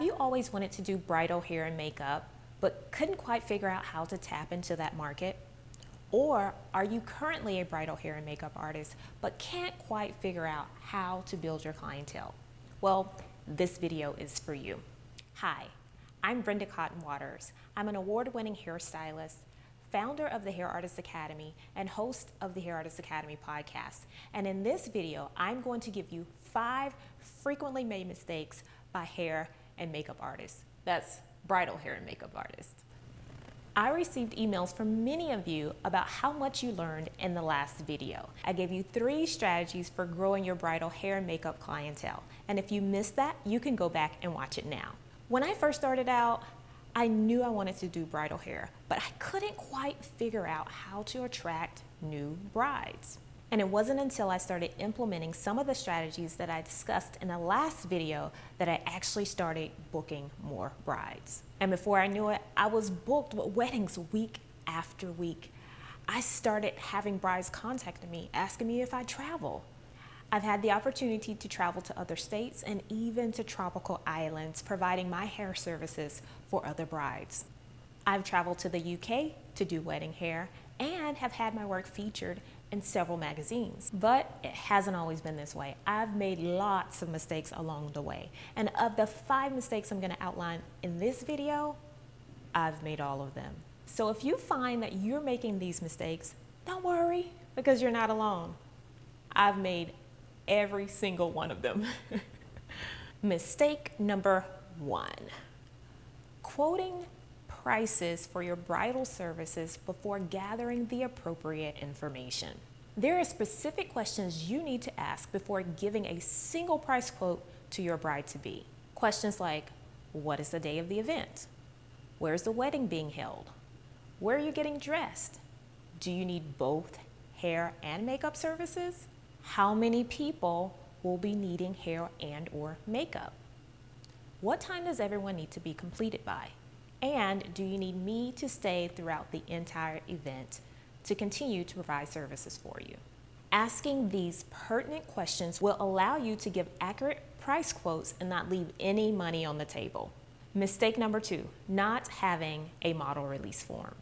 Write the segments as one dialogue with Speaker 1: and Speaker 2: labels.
Speaker 1: you always wanted to do bridal hair and makeup, but couldn't quite figure out how to tap into that market? Or are you currently a bridal hair and makeup artist, but can't quite figure out how to build your clientele? Well, this video is for you. Hi, I'm Brenda Cotton Waters. I'm an award-winning hairstylist, founder of the Hair Artist Academy, and host of the Hair Artist Academy podcast. And in this video, I'm going to give you 5 frequently made mistakes by hair and makeup artists. That's bridal hair and makeup artists. I received emails from many of you about how much you learned in the last video. I gave you 3 strategies for growing your bridal hair and makeup clientele. And if you missed that, you can go back and watch it now. When I first started out, I knew I wanted to do bridal hair, but I couldn't quite figure out how to attract new brides. And it wasn't until I started implementing some of the strategies that I discussed in the last video that I actually started booking more brides. And before I knew it, I was booked with weddings week after week. I started having brides contacting me, asking me if I travel. I've had the opportunity to travel to other states and even to tropical islands, providing my hair services for other brides. I've traveled to the UK to do wedding hair and have had my work featured in several magazines. But it hasn't always been this way. I've made lots of mistakes along the way. And of the 5 mistakes I'm gonna outline in this video, I've made all of them. So if you find that you're making these mistakes, don't worry, because you're not alone. I've made every single one of them. Mistake number 1, quoting prices for your bridal services before gathering the appropriate information. There are specific questions you need to ask before giving a single price quote to your bride-to-be. Questions like, what is the day of the event? Where's the wedding being held? Where are you getting dressed? Do you need both hair and makeup services? How many people will be needing hair and or makeup? What time does everyone need to be completed by? And do you need me to stay throughout the entire event to continue to provide services for you? Asking these pertinent questions will allow you to give accurate price quotes and not leave any money on the table. Mistake number 2, not having a model release form.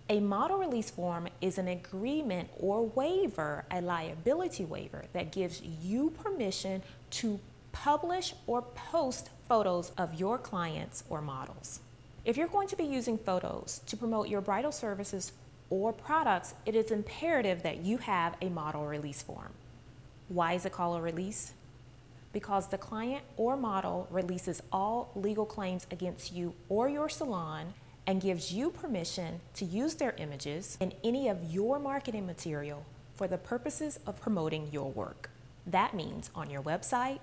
Speaker 1: A model release form is an agreement or waiver, a liability waiver that gives you permission to publish or post photos of your clients or models. If you're going to be using photos to promote your bridal services or products, it is imperative that you have a model release form. Why is it called a release? Because the client or model releases all legal claims against you or your salon and gives you permission to use their images in any of your marketing material for the purposes of promoting your work. That means on your website,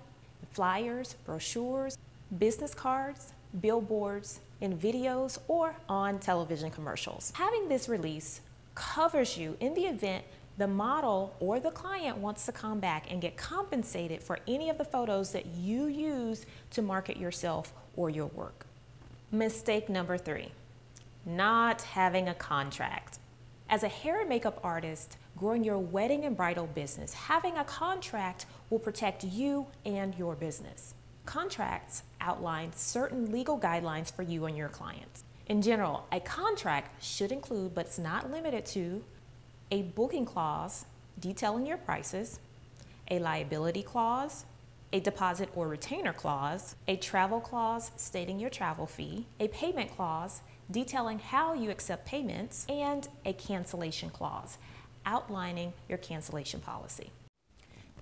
Speaker 1: flyers, brochures, business cards, billboards, in videos, or on television commercials. Having this release covers you in the event the model or the client wants to come back and get compensated for any of the photos that you use to market yourself or your work. Mistake number 3, not having a contract. As a hair and makeup artist growing your wedding and bridal business, having a contract will protect you and your business. Contracts outline certain legal guidelines for you and your clients. In general, a contract should include, but it's not limited to, a booking clause detailing your prices, a liability clause, a deposit or retainer clause, a travel clause stating your travel fee, a payment clause detailing how you accept payments, and a cancellation clause outlining your cancellation policy.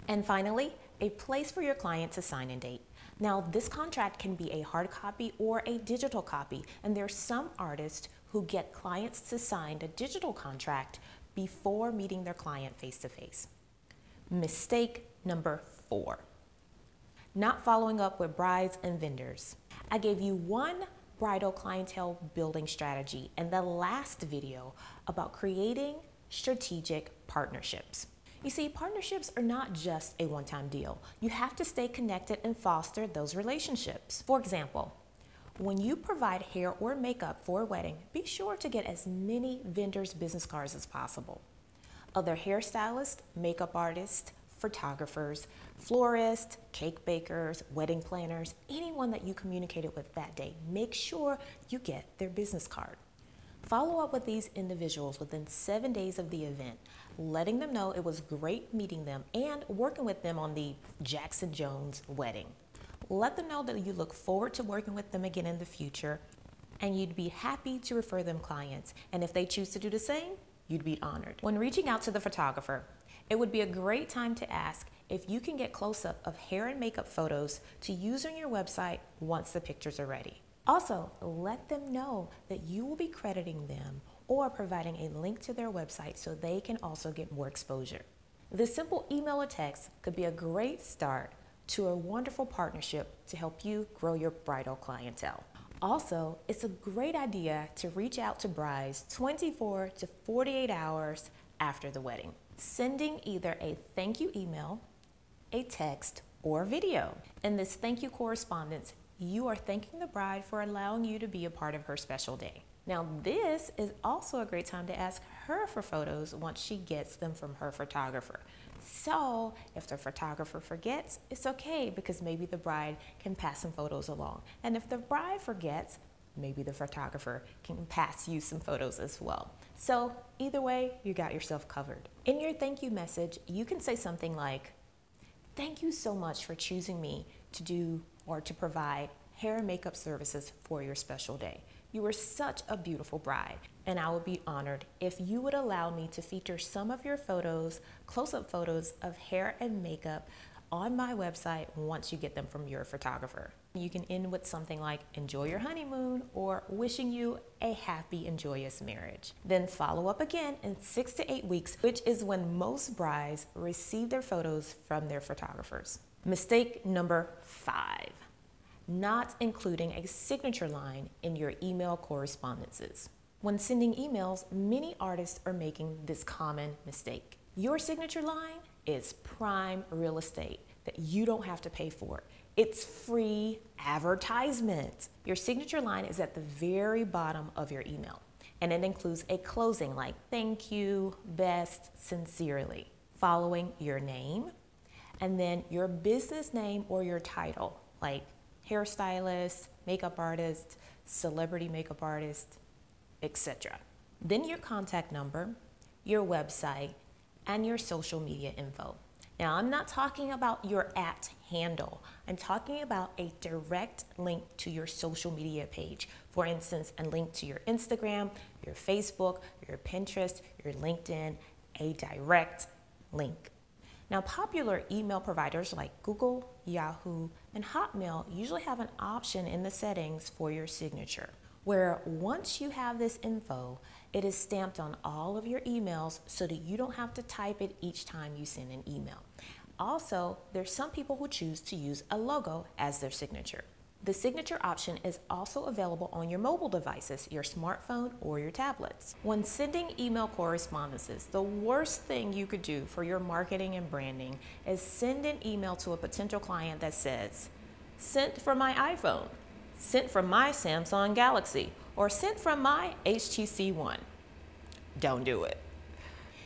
Speaker 1: And finally, a place for your client to sign and date. Now, this contract can be a hard copy or a digital copy, and there are some artists who get clients to sign a digital contract before meeting their client face-to-face. Mistake number 4, not following up with brides and vendors. I gave you 1 bridal clientele building strategy in the last video about creating strategic partnerships. You see, partnerships are not just a one-time deal. You have to stay connected and foster those relationships. For example, when you provide hair or makeup for a wedding, be sure to get as many vendors' business cards as possible. Other hairstylists, makeup artists, photographers, florists, cake bakers, wedding planners, anyone that you communicated with that day. Make sure you get their business card. Follow up with these individuals within 7 days of the event, letting them know it was great meeting them and working with them on the Jackson Jones wedding. Let them know that you look forward to working with them again in the future, and you'd be happy to refer them clients. And if they choose to do the same, you'd be honored. When reaching out to the photographer, it would be a great time to ask if you can get close-up of hair and makeup photos to use on your website once the pictures are ready. Also, let them know that you will be crediting them or providing a link to their website so they can also get more exposure. This simple email or text could be a great start to a wonderful partnership to help you grow your bridal clientele. Also, it's a great idea to reach out to brides 24 to 48 hours after the wedding, sending either a thank you email, a text, or video. In this thank you correspondence, you are thanking the bride for allowing you to be a part of her special day. Now, this is also a great time to ask her for photos once she gets them from her photographer. So if the photographer forgets, it's okay because maybe the bride can pass some photos along. And if the bride forgets, maybe the photographer can pass you some photos as well. So either way, you got yourself covered. In your thank you message, you can say something like, "Thank you so much for choosing me to do or to provide hair and makeup services for your special day. You were such a beautiful bride, and I would be honored if you would allow me to feature some of your photos, close-up photos of hair and makeup on my website once you get them from your photographer." You can end with something like, "Enjoy your honeymoon," or "Wishing you a happy and joyous marriage." Then follow up again in 6 to 8 weeks, which is when most brides receive their photos from their photographers. Mistake number 5. Not including a signature line in your email correspondences. When sending emails, many artists are making this common mistake. Your signature line is prime real estate that you don't have to pay for. It's free advertisement. Your signature line is at the very bottom of your email, and it includes a closing like "Thank you, best, sincerely," following your name, and then your business name or your title, like hairstylist, makeup artist, celebrity makeup artist, etc. Then your contact number, your website, and your social media info. Now, I'm not talking about your @ handle. I'm talking about a direct link to your social media page. For instance, a link to your Instagram, your Facebook, your Pinterest, your LinkedIn, a direct link. Now, popular email providers like Google, Yahoo, and Hotmail usually have an option in the settings for your signature, where once you have this info, it is stamped on all of your emails so that you don't have to type it each time you send an email. Also, there's some people who choose to use a logo as their signature. The signature option is also available on your mobile devices, your smartphone, or your tablets. When sending email correspondences, the worst thing you could do for your marketing and branding is send an email to a potential client that says, "Sent from my iPhone," "Sent from my Samsung Galaxy," or "Sent from my HTC One." Don't do it.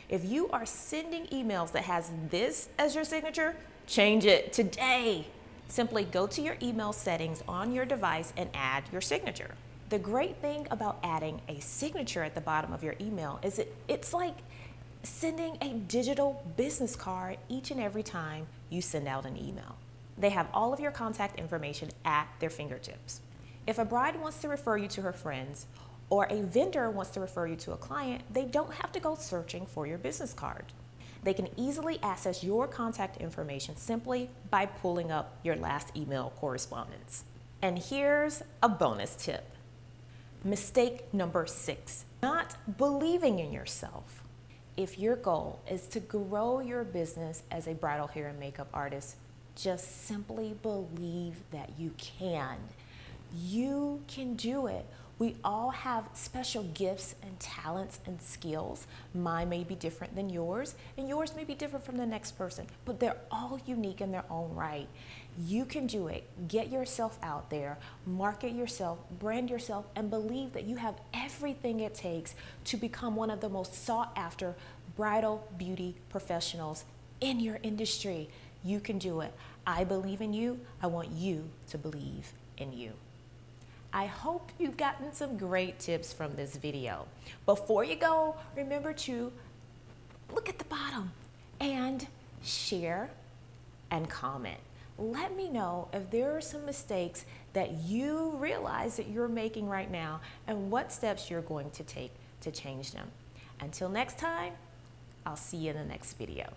Speaker 1: If you are sending emails that has this as your signature, change it today. Simply go to your email settings on your device and add your signature. The great thing about adding a signature at the bottom of your email is it's like sending a digital business card each and every time you send out an email. They have all of your contact information at their fingertips. If a bride wants to refer you to her friends, or a vendor wants to refer you to a client, they don't have to go searching for your business card. They can easily access your contact information simply by pulling up your last email correspondence. And here's a bonus tip. Mistake number 6, not believing in yourself. If your goal is to grow your business as a bridal hair and makeup artist, just simply believe that you can. You can do it. We all have special gifts and talents and skills. Mine may be different than yours, and yours may be different from the next person, but they're all unique in their own right. You can do it. Get yourself out there, market yourself, brand yourself, and believe that you have everything it takes to become one of the most sought after bridal beauty professionals in your industry. You can do it. I believe in you. I want you to believe in you. I hope you've gotten some great tips from this video. Before you go, remember to look at the bottom and share and comment. Let me know if there are some mistakes that you realize that you're making right now and what steps you're going to take to change them. Until next time, I'll see you in the next video.